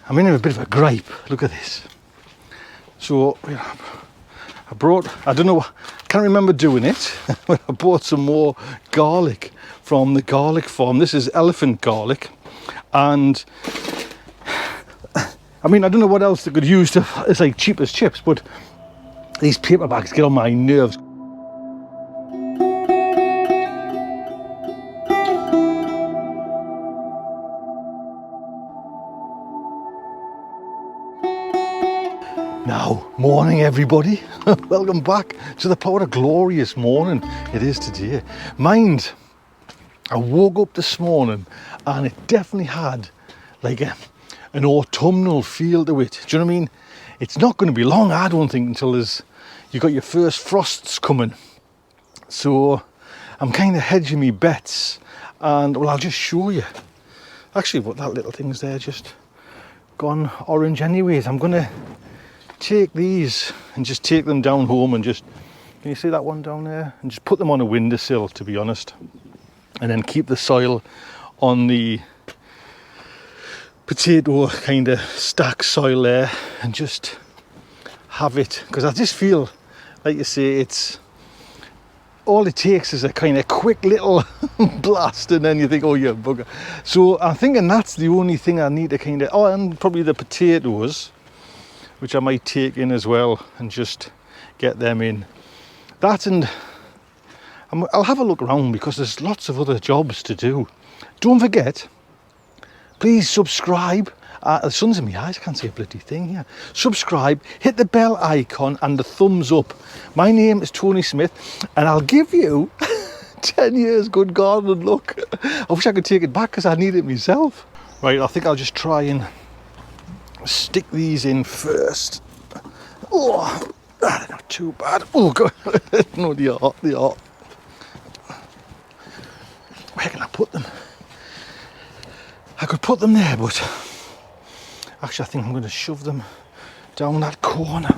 I'm in a bit of a gripe. Look at this. So I don't know, can't remember doing it, but I bought some more garlic from the garlic farm. This is elephant garlic, and I mean, I don't know what else they could use to, it's like cheap as chips, but these paper bags get on my nerves. Now, morning everybody. Welcome back to the What a glorious morning it is today. Mind, I woke up this morning and it definitely had like an autumnal feel to it. Do you know what I mean? It's not going to be long, I don't think, until you got your first frosts coming. So I'm kind of hedging me bets, and well, I'll just show you. Actually, what that little thing's there just gone orange anyways. I'm going to take these and just take them down home and just, can you see that one down there? And just put them on a windowsill, to be honest. And then keep the soil on the potato kind of stack soil there and just have it. Because I just feel, like you say, it's all it takes is a kind of quick little blast and then you think, oh, you're a bugger. So I'm thinking that's the only thing I need to kind of, oh, and probably the potatoes, which I might take in as well and just get them in. That, and I'll have a look around because there's lots of other jobs to do. Don't forget, please subscribe. The sun's in my eyes, I can't see a bloody thing here. Subscribe, hit the bell icon and the thumbs up. My name is Tony Smith and I'll give you 10 years good garden luck. I wish I could take it back because I need it myself. Right, I think I'll just try and stick these in first. Oh, they're not too bad. Oh god, no, they are. Where can I put them? I could put them there, but actually I think I'm going to shove them down that corner.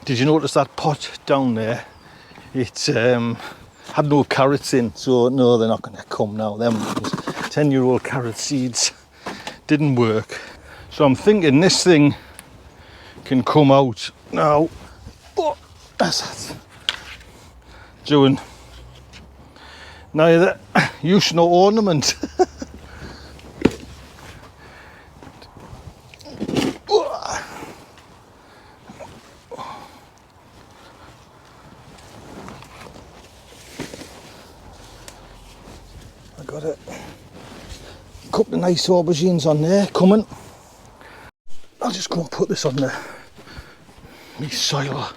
Did you notice that pot down there? It had no carrots in, so no, they're not going to come now. Them 10-year-old carrot seeds didn't work. So I'm thinking this thing can come out now. Oh, that's that. Doing neither use nor ornament. I got it. Couple of nice aubergines on there coming. I'll just go and put this on the soil.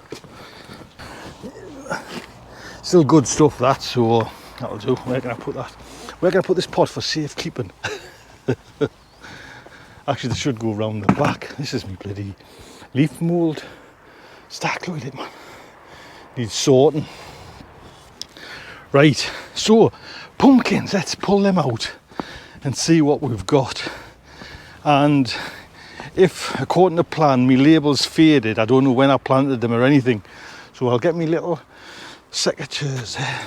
Still good stuff that, so that'll do. Where can I put that? Where can I put this pot for safekeeping? Actually, they should go around the back. This is me bloody leaf mould stack. Look at it, man. Needs sorting. Right, so pumpkins, let's pull them out and see what we've got. And if, according to plan, my label's faded, I don't know when I planted them or anything, so I'll get me little secateurs there.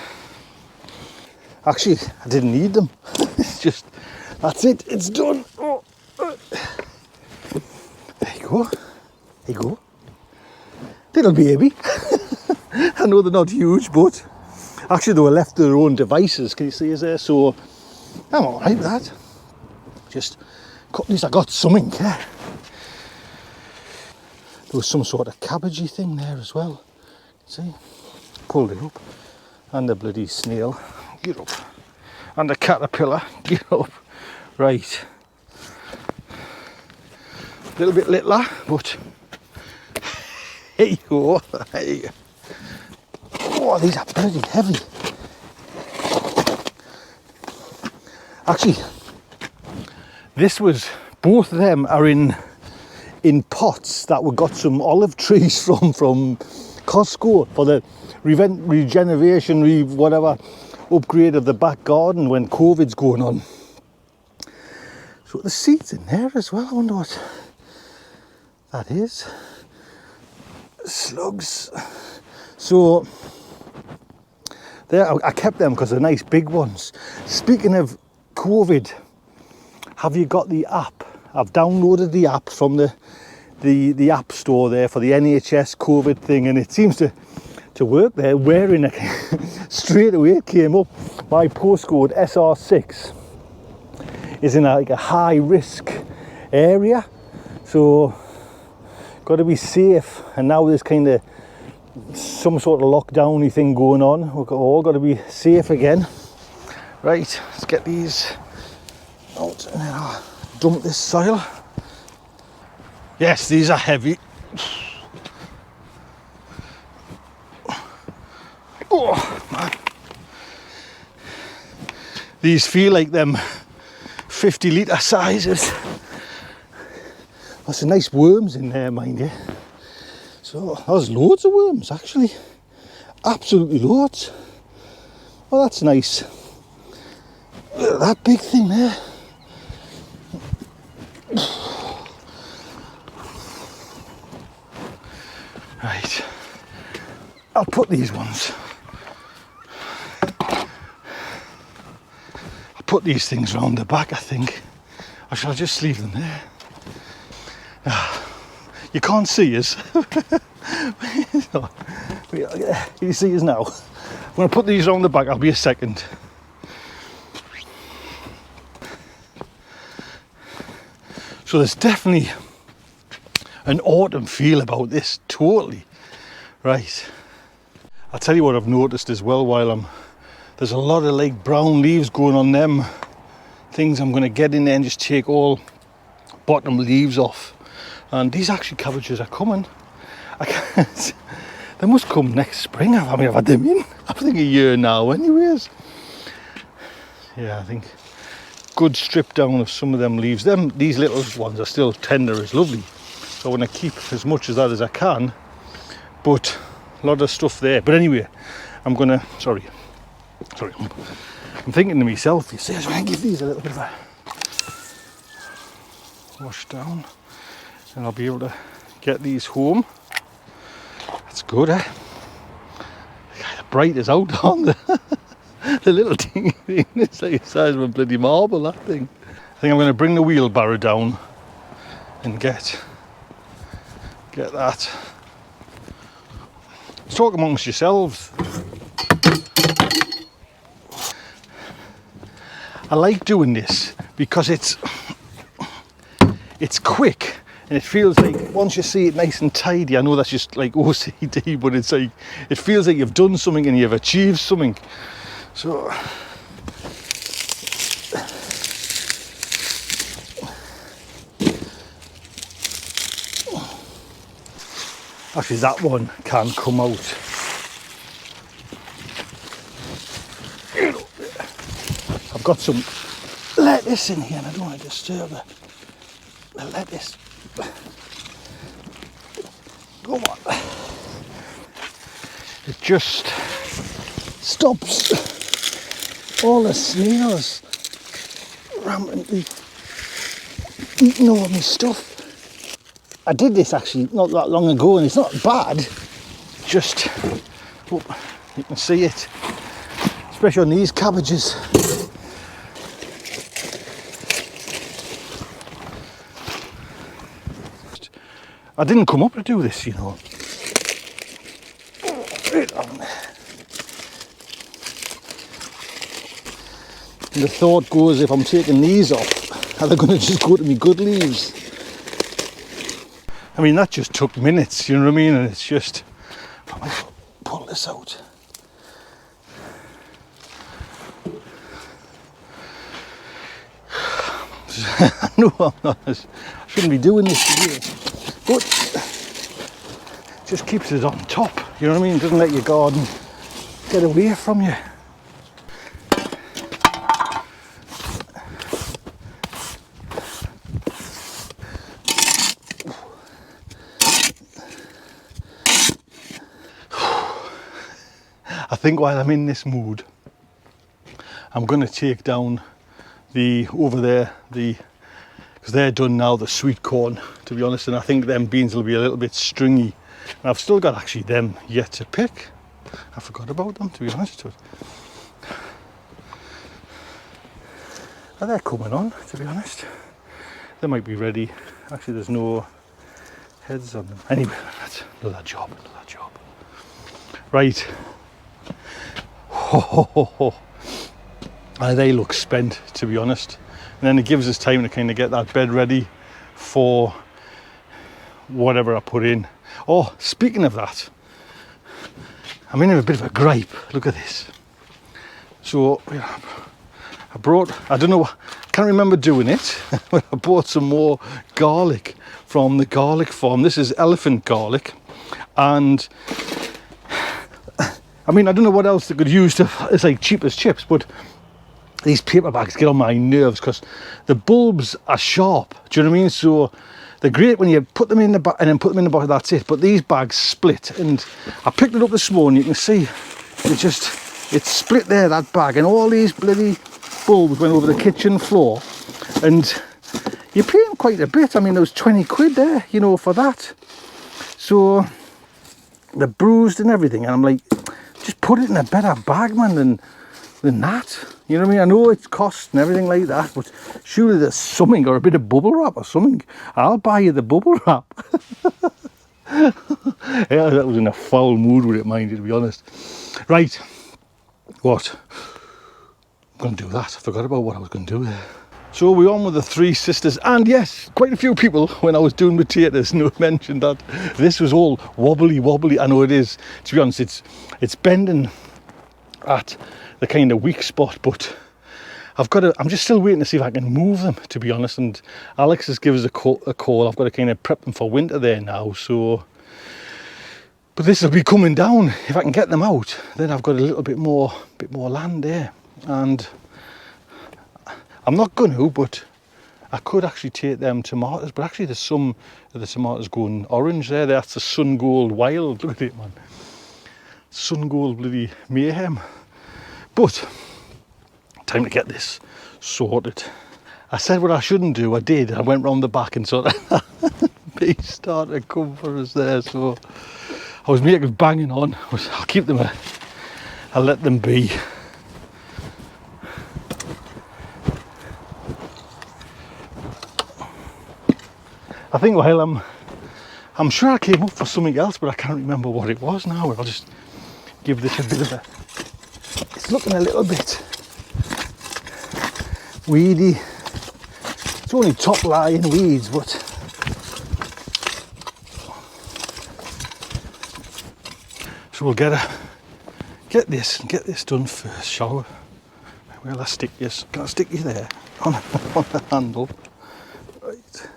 Actually, I didn't need them. It's just, that's it, it's done. Oh. There you go. There you go. Little baby. I know they're not huge, but actually they were left to their own devices. Can you see us there? So I'm all right with that. Just, at least I got something. Yeah. There was some sort of cabbagey thing there as well. See? Pulled it up. And the bloody snail. Get up. And the caterpillar. Get up. Right. A little bit littler, but here you go. Hey. Oh, these are bloody heavy. Actually, this was, both of them are in pots that we got some olive trees from Costco for the regeneration, whatever, upgrade of the back garden when COVID's going on. So the seeds in there as well. I wonder what that is. Slugs. So there, I kept them because they're nice big ones. Speaking of COVID, have you got the app? I've downloaded the app from the app store there for the NHS COVID thing, and it seems to work there. Wearing it straight away it came up. My postcode SR6 is in like a high risk area, so got to be safe. And now there's kind of some sort of lockdowny thing going on. We've all got to be safe again. Right, let's get these out and then I'll dump this soil. Yes, these are heavy. Oh man, these feel like them 50-litre sizes. There's some nice worms in there, mind you. So there's loads of worms actually, absolutely loads. Well, that's nice. Look at that big thing there. Right, I'll put these ones. I'll put these things round the back, I think. Or shall I just leave them there? You can't see us. Can you see us now? I'm going to put these round the back. I'll be a second. So there's definitely an autumn feel about this, totally. Right. I'll tell you what I've noticed as well while there's a lot of like brown leaves going on them things. I'm going to get in there and just take all bottom leaves off. And these actually cabbages are coming. They must come next spring. I mean, I've had them in, I think, a year now anyways. Yeah, I think good strip down of some of them leaves. These little ones are still tender, it's lovely. So I want to keep as much of that as I can. But a lot of stuff there. But anyway, I'm gonna, sorry, I'm thinking to myself, you see, I was going to give these a little bit of a wash down. And I'll be able to get these home. That's good, eh? The bright is out on the little thing. It's like the size of a bloody marble, that thing. I think I'm going to bring the wheelbarrow down and get that. Let's talk amongst yourselves. I like doing this because it's quick. And it feels like once you see it nice and tidy, I know that's just like OCD, but it's like, it feels like you've done something and you've achieved something. So, actually that one can come out. I've got some lettuce in here and I don't want to disturb the lettuce. Come on. It just stops all the snails rampantly eating all my stuff. I did this actually not that long ago and it's not bad. Just, oh, you can see it, especially on these cabbages. I didn't come up to do this, you know. And the thought goes, if I'm taking these off, are they going to just go to me good leaves? I mean, that just took minutes, you know what I mean? And it's just, I might pull this out. No, I'm not. I shouldn't be doing this today. But it just keeps it on top, you know what I mean? It doesn't let your garden get away from you. I think while I'm in this mood, I'm going to take down over there, because they're done now, the sweet corn, to be honest, and I think them beans will be a little bit stringy. And I've still got actually them yet to pick. I forgot about them, to be honest with you. they're coming on, to be honest. They might be ready. Actually, there's no heads on them. Anyway, that's another job. Right. They look spent, to be honest. And then it gives us time to kind of get that bed ready for whatever I put in. Oh, speaking of that, I'm in a bit of a gripe. Look at this. So I brought, I don't know, I can't remember doing it, but I bought some more garlic from the garlic farm. This is elephant garlic, and I mean, I don't know what else they could use to, it's like cheap as chips, but these paper bags get on my nerves because the bulbs are sharp. Do you know what I mean? So they're great when you put them in the bag and then put them in the bottle, that's it. But these bags split, and I picked it up this morning. You can see it's split there, that bag, and all these bloody bulbs went over the kitchen floor, and you're paying quite a bit. I mean, there was 20 quid there, you know, for that. So they're bruised and everything, and I'm like, just put it in a better bag, man, than that. You know what I mean? I know it's cost and everything like that, but surely there's something, or a bit of bubble wrap or something. I'll buy you the bubble wrap. Yeah, that was in a foul mood with it, mind you, to be honest. Right, what? I'm going to do that. I forgot about what I was going to do there. So we're on with the three sisters, and yes, quite a few people when I was doing potatoes mentioned that this was all wobbly. I know it is. To be honest, it's bending at the kind of weak spot, but I'm just still waiting to see if I can move them, to be honest. And Alex has given us a call. I've got to kind of prep them for winter there now. So, but this will be coming down. If I can get them out, then I've got a little bit more land there, and I'm not going to, but I could actually take them tomatoes. But actually, there's some of the tomatoes going orange there. That's the Sun Gold Wild. Look at it, man. Sun Gold bloody mayhem. But time to get this sorted. I said what I shouldn't do. I did. I went round the back and sort of bees started to come for us there. So I was making banging on. I'll keep them. I'll let them be. I think while I'm sure I came up for something else, but I can't remember what it was now. I'll just give this a bit of a, it's looking a little bit weedy. It's only top lying weeds, but so we'll get this done first, shall we? Where'll I stick this? Can I stick you there on the handle? Right.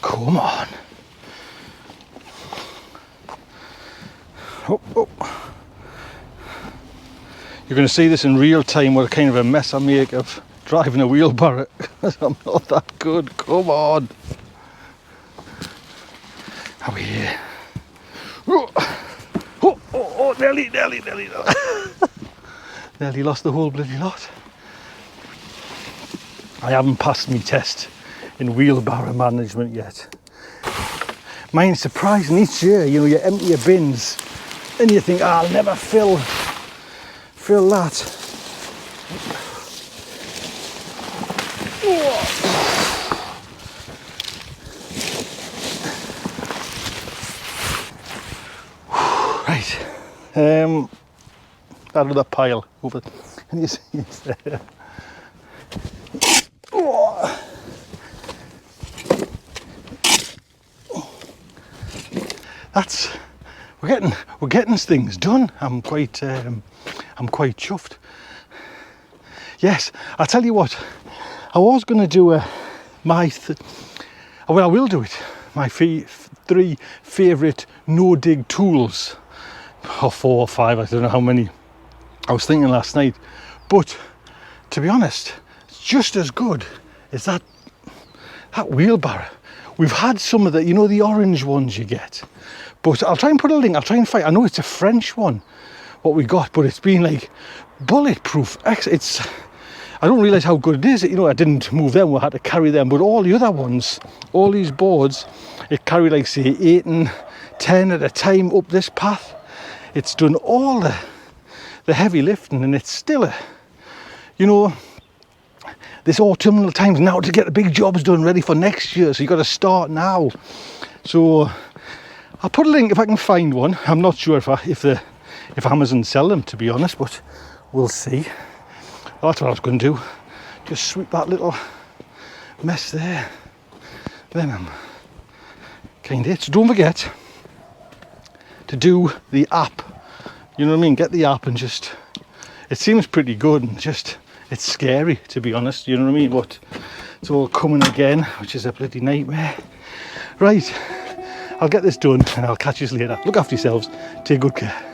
Come on. Oh. You're going to see this in real time, what kind of a mess I make of driving a wheelbarrow. I'm not that good. Come on. Are we here? Oh, nearly. Nearly lost the whole bloody lot. I haven't passed my test in wheelbarrow management yet. Mine's surprising each year, you know, you empty your bins and you think, I'll never fill that. Right, that other pile over, can you see it's there? That's, we're getting things done. I'm quite chuffed. Yes, I'll tell you what, I was going to do I will do it. My 3 favourite no-dig tools, or 4 or 5, I don't know how many. I was thinking last night, but to be honest, it's just as good as that wheelbarrow. We've had some of the, you know, the orange ones you get, but I'll try and put a link. I'll try and find. I know it's a French one, what we got, but it's been like bulletproof. It's. I don't realise how good it is. You know, I didn't move them. We had to carry them, but all the other ones, all these boards, it carried like say 8 and 10 at a time up this path. It's done all the heavy lifting, and it's still you know, this autumnal times now to get the big jobs done ready for next year. So you've got to start now. So I'll put a link if I can find one. I'm not sure if Amazon sell them, to be honest, but we'll see. Well, that's what I was going to do. Just sweep that little mess there. Then I'm kind of it. So don't forget to do the app. You know what I mean? Get the app and just, it seems pretty good and just, it's scary, to be honest, you know what I mean? But it's all coming again, which is a bloody nightmare. Right, I'll get this done and I'll catch you later. Look after yourselves. Take good care.